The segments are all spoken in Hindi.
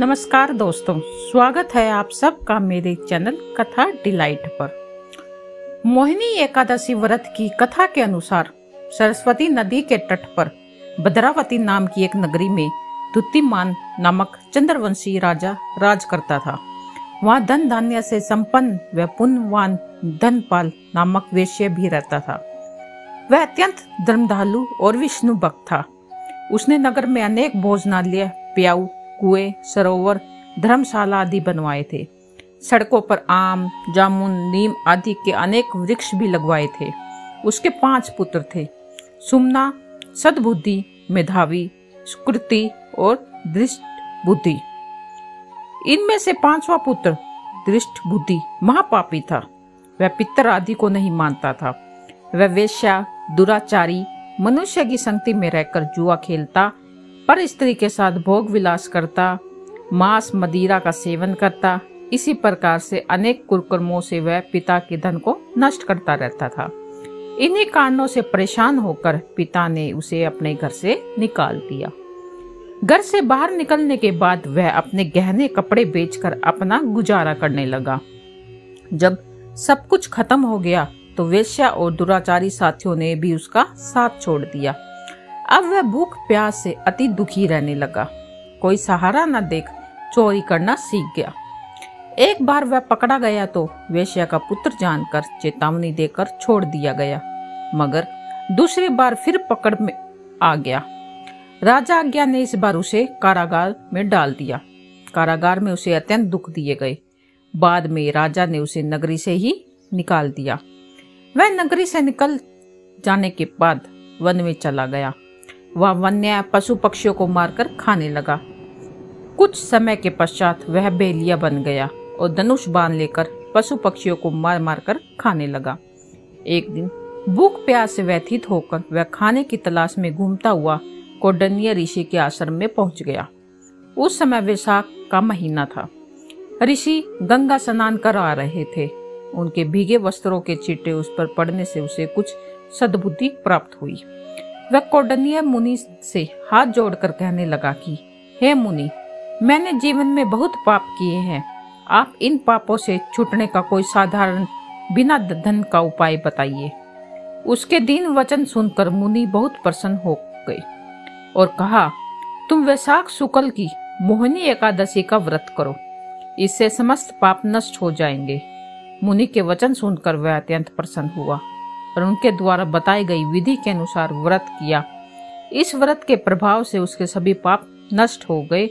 नमस्कार दोस्तों, स्वागत है आप सबका मेरे चैनल कथा डिलाइट पर। मोहिनी एकादशी व्रत की कथा के अनुसार सरस्वती नदी के तट पर भद्रावती नाम की एक नगरी में द्युतिमान नामक चंद्रवंशी राजा राज करता था। वहाँ धन धान्य से संपन्न व पुण्यवान धनपाल नामक वेश्य भी रहता था। वह अत्यंत धर्मधालु और विष्णु भक्त था। उसने नगर में अनेक भोजनालय, प्याऊ, कुएं, सरोवर, धर्मशाला आदि बनवाए थे। सड़कों पर आम, जामुन, नीम आदि के अनेक वृक्ष भी लगवाए थे। उसके 5 पुत्र थे, सुमना, सद्बुद्धि, मेधावी, सुकृति और दृष्ट बुद्धि। इनमें से 5वां पुत्र दृष्ट बुद्धि महापापी था। वह पितर आदि को नहीं मानता था। वह वेश्या, दुराचारी, मनुष्य की संगति में रहकर जुआ खेलता, पर स्त्री के साथ भोग विलास करता, मांस मदिरा का सेवन करता। इसी प्रकार से अनेक कुकर्मों से वह पिता के धन को नष्ट करता रहता था। इन्हीं कारणों से परेशान होकर पिता ने उसे अपने घर से निकाल दिया। घर से बाहर निकलने के बाद वह अपने गहने कपड़े बेचकर अपना गुजारा करने लगा। जब सब कुछ खत्म हो गया तो वेश्या और दुराचारी साथियों ने भी उसका साथ छोड़ दिया। अब वह भूख प्यास से अति दुखी रहने लगा। कोई सहारा न देख चोरी करना सीख गया। एक बार वह पकड़ा गया तो वेश्या का पुत्र जानकर चेतावनी देकर छोड़ दिया गया, मगर दूसरी बार फिर पकड़ में आ गया। राजा आज्ञा ने इस बार उसे कारागार में डाल दिया। कारागार में उसे अत्यंत दुख दिए गए। बाद में राजा ने उसे नगरी से ही निकाल दिया। वह नगरी से निकल जाने के बाद वन में चला गया। वह वन्य पशु पक्षियों को मारकर खाने लगा। कुछ समय के पश्चात वह बेलिया बन गया और धनुष बाण लेकर पशु पक्षियों को मार मार कर खाने लगा। एक दिन भूख प्यास से व्यथित होकर वह खाने की तलाश में घूमता हुआ कौंडिन्य ऋषि के आश्रम में पहुंच गया। उस समय वैशाख का महीना था। ऋषि गंगा स्नान कर आ रहे थे। उनके भीगे वस्त्रों के छींटे उस पर पड़ने से उसे कुछ सद्बुद्धि प्राप्त हुई। वह कौंडिन्य मुनि से हाथ जोड़कर कहने लगा कि हे मुनि, मैंने जीवन में बहुत पाप किए हैं। आप इन पापों से छूटने का कोई साधारण बिना धन का उपाय बताइए। उसके दीन वचन सुनकर मुनि बहुत प्रसन्न हो गए और कहा, तुम वैशाख शुक्ल की मोहिनी एकादशी का व्रत करो, इससे समस्त पाप नष्ट हो जाएंगे। मुनि के वचन सुनकर वह अत्यंत प्रसन्न हुआ और उनके द्वारा बताई गई विधि के अनुसार व्रत किया। इस व्रत के प्रभाव से उसके सभी पाप नष्ट हो गए।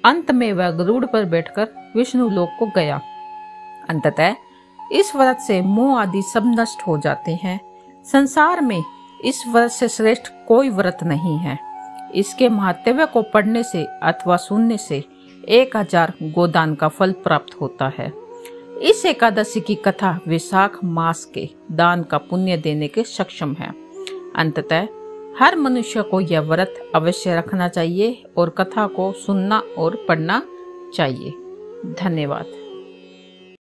अंत में वह गरुड़ पर बैठकर विष्णु लोक को गया। अंततः इस व्रत से मोह आदि सब नष्ट हो जाते हैं। संसार में इस व्रत से श्रेष्ठ कोई व्रत नहीं है। इसके महात्म्य को पढ़ने से अथवा सुनने से 1000 गोदान का फल प्राप्त होता है। इस एकादशी की कथा वैशाख मास के दान का पुण्य देने के सक्षम है। अंततः हर मनुष्य को यह व्रत अवश्य रखना चाहिए और कथा को सुनना और पढ़ना चाहिए। धन्यवाद।